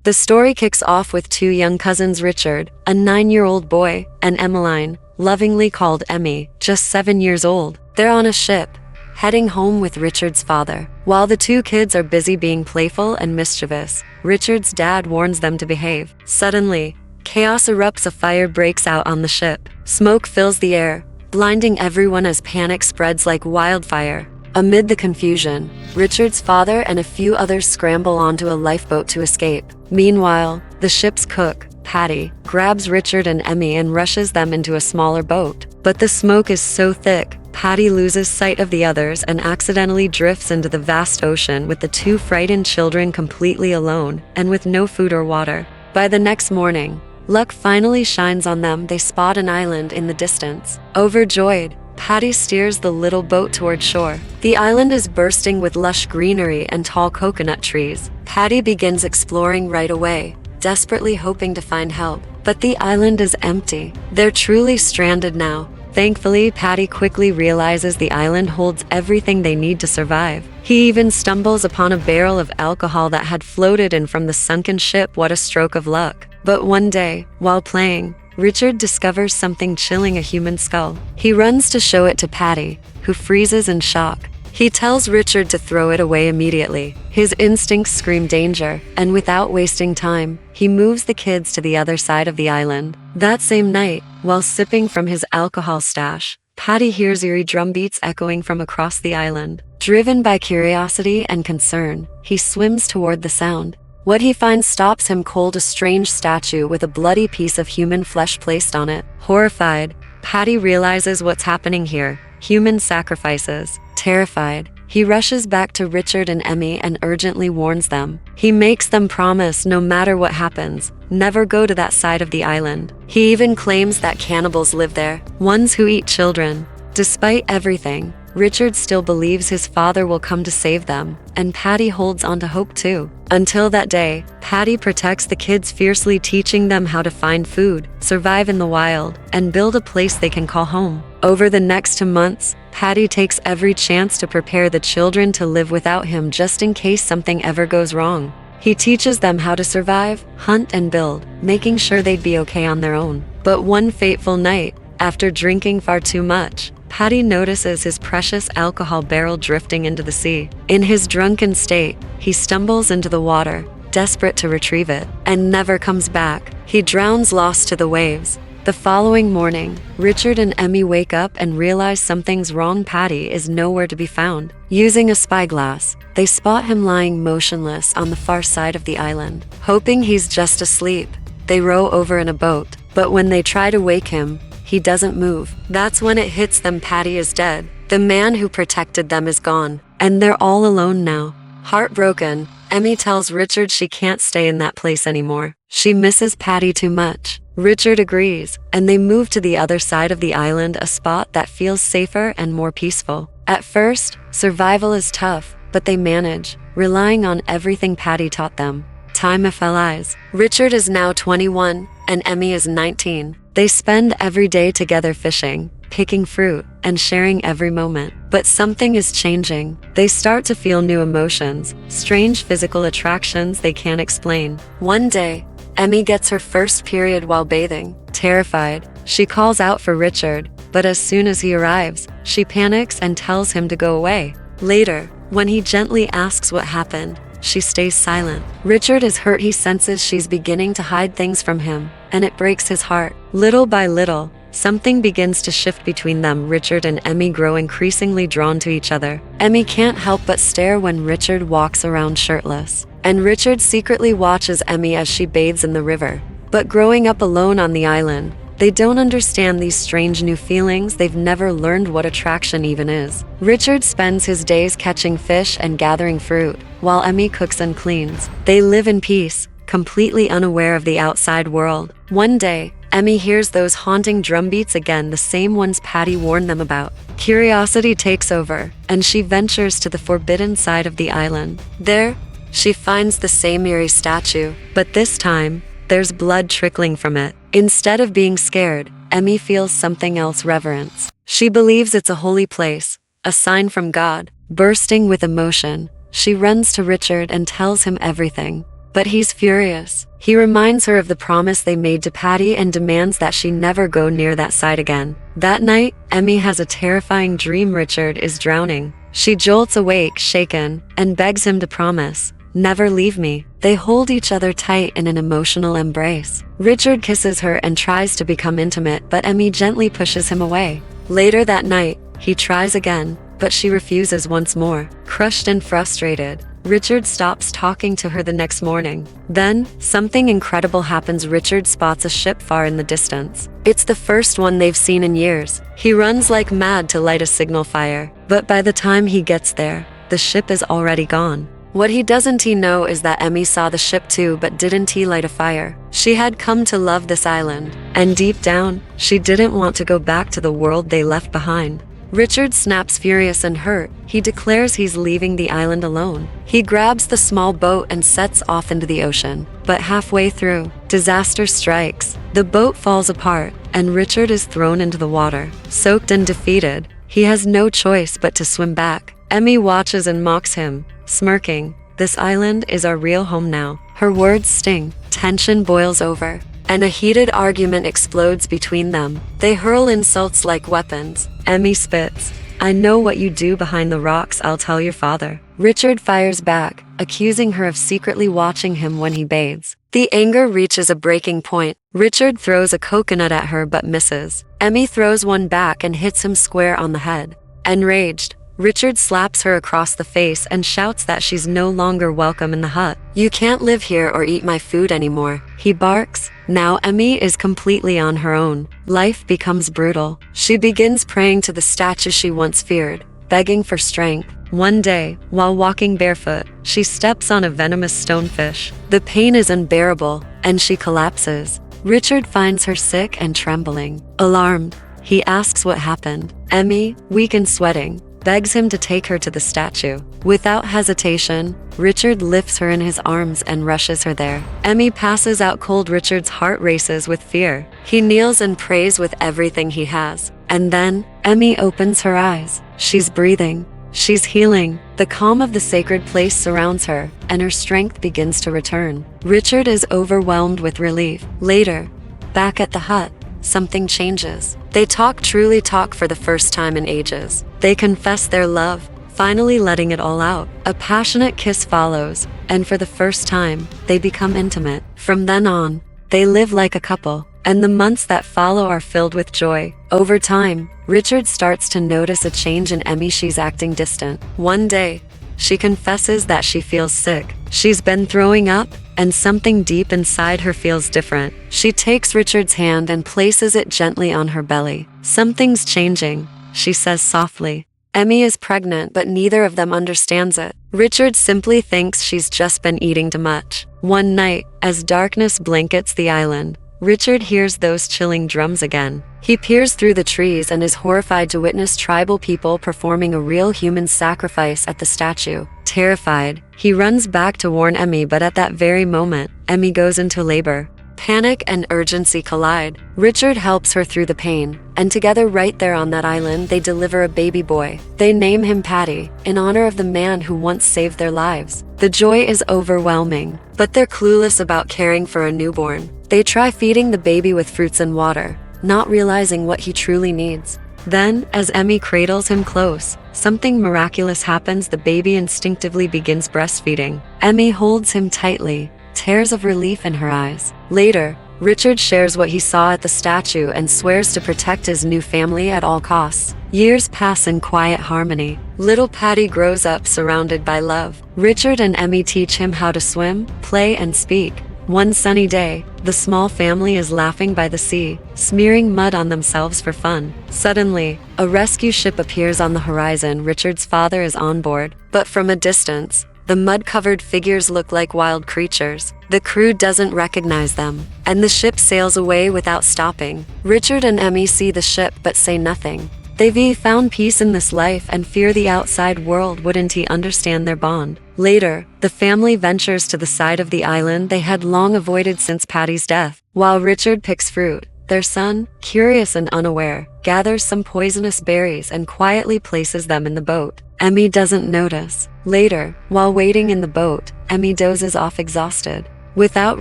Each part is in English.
The story kicks off with two young cousins, Richard, a 9-year-old boy, and Emmeline, lovingly called Emmy, just 7 years old. They're on a ship, heading home with Richard's father. While the two kids are busy being playful and mischievous, Richard's dad warns them to behave. Suddenly, chaos erupts. A fire breaks out on the ship. Smoke fills the air, blinding everyone as panic spreads like wildfire. Amid the confusion, Richard's father and a few others scramble onto a lifeboat to escape. Meanwhile, the ship's cook, Patty, grabs Richard and Emmy and rushes them into a smaller boat. But the smoke is so thick, Patty loses sight of the others and accidentally drifts into the vast ocean with the two frightened children completely alone and with no food or water. By the next morning, luck finally shines on them. They spot an island in the distance. Overjoyed, Patty steers the little boat toward shore. The island is bursting with lush greenery and tall coconut trees. Patty begins exploring right away, desperately hoping to find help. But the island is empty. They're truly stranded now. Thankfully, Patty quickly realizes the island holds everything they need to survive. He even stumbles upon a barrel of alcohol that had floated in from the sunken ship. What a stroke of luck. But one day, while playing, Richard discovers something chilling: a human skull. He runs to show it to Patty, who freezes in shock. He tells Richard to throw it away immediately. His instincts scream danger, and without wasting time, he moves the kids to the other side of the island. That same night, while sipping from his alcohol stash, Patty hears eerie drumbeats echoing from across the island. Driven by curiosity and concern, he swims toward the sound. What he finds stops him cold: a strange statue with a bloody piece of human flesh placed on it. Horrified, Patty realizes what's happening here: human sacrifices. Terrified, he rushes back to Richard and Emmy and urgently warns them. He makes them promise no matter what happens, never go to that side of the island. He even claims that cannibals live there, ones who eat children. Despite everything, Richard still believes his father will come to save them, and Patty holds on to hope too. Until that day, Patty protects the kids fiercely, teaching them how to find food, survive in the wild, and build a place they can call home. Over the next 2 months, Patty takes every chance to prepare the children to live without him just in case something ever goes wrong. He teaches them how to survive, hunt, and build, making sure they'd be okay on their own. But one fateful night, after drinking far too much, Patty notices his precious alcohol barrel drifting into the sea. In his drunken state, he stumbles into the water, desperate to retrieve it, and never comes back. He drowns, lost to the waves. The following morning, Richard and Emmy wake up and realize something's wrong. Patty is nowhere to be found. Using a spyglass, they spot him lying motionless on the far side of the island. Hoping he's just asleep, they row over in a boat. But when they try to wake him, he doesn't move. That's when it hits them: Patty is dead. The man who protected them is gone, and they're all alone now. Heartbroken, Emmy tells Richard she can't stay in that place anymore. She misses Patty too much. Richard agrees, and they move to the other side of the island, a spot that feels safer and more peaceful. At first, survival is tough, but they manage, relying on everything Patty taught them. Time flies. Richard is now 21, and Emmy is 19. They spend every day together fishing, picking fruit, and sharing every moment. But something is changing. They start to feel new emotions, strange physical attractions they can't explain. One day, Emmy gets her first period while bathing. Terrified, she calls out for Richard, but as soon as he arrives, she panics and tells him to go away. Later, when he gently asks what happened, she stays silent. Richard is hurt. He senses she's beginning to hide things from him, and it breaks his heart. Little by little, something begins to shift between them. Richard and Emmy grow increasingly drawn to each other. Emmy can't help but stare when Richard walks around shirtless, and Richard secretly watches Emmy as she bathes in the river. But growing up alone on the island, they don't understand these strange new feelings. They've never learned what attraction even is. Richard spends his days catching fish and gathering fruit, while Emmy cooks and cleans. They live in peace, completely unaware of the outside world. One day, Emmy hears those haunting drumbeats again, the same ones Patty warned them about. Curiosity takes over, and she ventures to the forbidden side of the island. There, she finds the same eerie statue, but this time, there's blood trickling from it. Instead of being scared, Emmy feels something else: reverence. She believes it's a holy place, a sign from God. Bursting with emotion, she runs to Richard and tells him everything. but he's furious. He reminds her of the promise they made to Patty and demands that she never go near that side again. That night, Emmy has a terrifying dream Richard is drowning. She jolts awake, shaken, and begs him to promise, "Never leave me." They hold each other tight in an emotional embrace. Richard kisses her and tries to become intimate, but Emmy gently pushes him away. Later that night, he tries again, but she refuses once more. Crushed and frustrated, Richard stops talking to her the next morning. Then, something incredible happens. Richard spots a ship far in the distance. It's the first one they've seen in years. He runs like mad to light a signal fire, but by the time he gets there, the ship is already gone. What he doesn't know is that Emmy saw the ship too, but didn't light a fire. She had come to love this island, and deep down, she didn't want to go back to the world they left behind. Richard snaps, furious and hurt. He declares he's leaving the island alone. He grabs the small boat and sets off into the ocean. But halfway through, disaster strikes. The boat falls apart, and Richard is thrown into the water. Soaked and defeated, he has no choice but to swim back. Emmy watches and mocks him, smirking. "This island is our real home now." Her words sting. Tension boils over, and a heated argument explodes between them. They hurl insults like weapons. Emmy spits, "I know what you do behind the rocks, I'll tell your father." Richard fires back, accusing her of secretly watching him when he bathes. The anger reaches a breaking point. Richard throws a coconut at her but misses. Emmy throws one back and hits him square on the head. Enraged, Richard slaps her across the face and shouts that she's no longer welcome in the hut. "You can't live here or eat my food anymore," he barks. Now Emmy is completely on her own. Life becomes brutal. She begins praying to the statue she once feared, begging for strength. One day, while walking barefoot, she steps on a venomous stonefish. The pain is unbearable, and she collapses. Richard finds her sick and trembling. Alarmed, he asks what happened. Emmy, weak and sweating, begs him to take her to the statue. Without hesitation, Richard lifts her in his arms and rushes her there. Emmy passes out cold. Richard's heart races with fear. He kneels and prays with everything he has. And then, Emmy opens her eyes. She's breathing. She's healing. The calm of the sacred place surrounds her, and her strength begins to return. Richard is overwhelmed with relief. Later, back at the hut, something changes. They truly talk for the first time in ages. They confess their love, finally letting it all out. A passionate kiss follows, and for the first time, they become intimate. From then on, they live like a couple, and the months that follow are filled with joy. Over time, Richard starts to notice a change in Emmy. She's acting distant. One day, she confesses that she feels sick. She's been throwing up, and something deep inside her feels different. She takes Richard's hand and places it gently on her belly. "Something's changing," she says softly. Emmy is pregnant, but neither of them understands it. Richard simply thinks she's just been eating too much. One night, as darkness blankets the island, Richard hears those chilling drums again. He peers through the trees and is horrified to witness tribal people performing a real human sacrifice at the statue. Terrified, he runs back to warn Emmy, but at that very moment, Emmy goes into labor. Panic and urgency collide. Richard helps her through the pain, and together right there on that island, they deliver a baby boy. They name him Patty, in honor of the man who once saved their lives. The joy is overwhelming, but they're clueless about caring for a newborn. They try feeding the baby with fruits and water, not realizing what he truly needs. Then, as Emmy cradles him close, something miraculous happens. The baby instinctively begins breastfeeding. Emmy holds him tightly, tears of relief in her eyes. Later, Richard shares what he saw at the statue and swears to protect his new family at all costs. Years pass in quiet harmony. Little Patty grows up surrounded by love. Richard and Emmy teach him how to swim, play, and speak. One sunny day, the small family is laughing by the sea, smearing mud on themselves for fun. Suddenly, a rescue ship appears on the horizon. Richard's father is on board, but from a distance, the mud-covered figures look like wild creatures. The crew doesn't recognize them, and the ship sails away without stopping. Richard and Emmy see the ship but say nothing. They've found peace in this life and fear the outside world wouldn't understand their bond. Later, the family ventures to the side of the island they had long avoided since Patty's death. While Richard picks fruit, their son, curious and unaware, gathers some poisonous berries and quietly places them in the boat. Emmy doesn't notice. Later, while waiting in the boat, Emmy dozes off exhausted. Without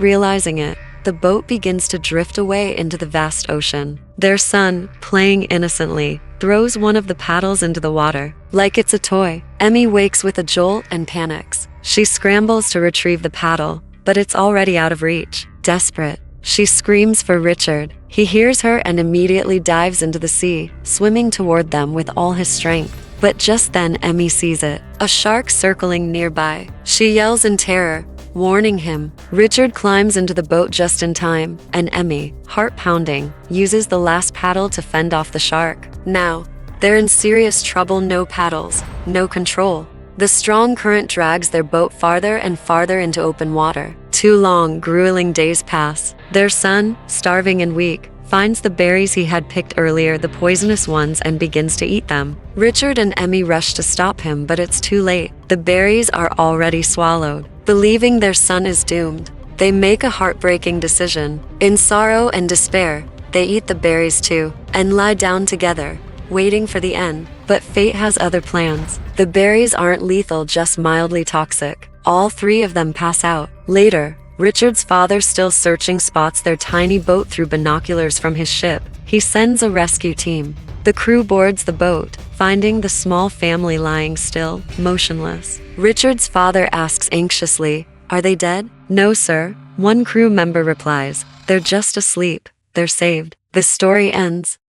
realizing it, the boat begins to drift away into the vast ocean. Their son, playing innocently, throws one of the paddles into the water, like it's a toy. Emmy wakes with a jolt and panics. She scrambles to retrieve the paddle, but it's already out of reach. Desperate, she screams for Richard. He hears her and immediately dives into the sea, swimming toward them with all his strength. But just then Emmy sees it, a shark circling nearby. She yells in terror, warning him. Richard climbs into the boat just in time, and Emmy, heart pounding, uses the last paddle to fend off the shark. Now, they're in serious trouble. No paddles, no control. The strong current drags their boat farther and farther into open water. 2 long, grueling days pass. Their son, starving and weak, finds the berries he had picked earlier, the poisonous ones, and begins to eat them. Richard and Emmy rush to stop him, but it's too late. The berries are already swallowed. Believing their son is doomed, they make a heartbreaking decision. In sorrow and despair, they eat the berries too, and lie down together, waiting for the end. But fate has other plans. The berries aren't lethal, just mildly toxic. All 3 of them pass out. Later, Richard's father, still searching, spots their tiny boat through binoculars from his ship. He sends a rescue team. The crew boards the boat, finding the small family lying still, motionless. Richard's father asks anxiously, "Are they dead?" "No, sir," one crew member replies. "They're just asleep. They're saved." The story ends.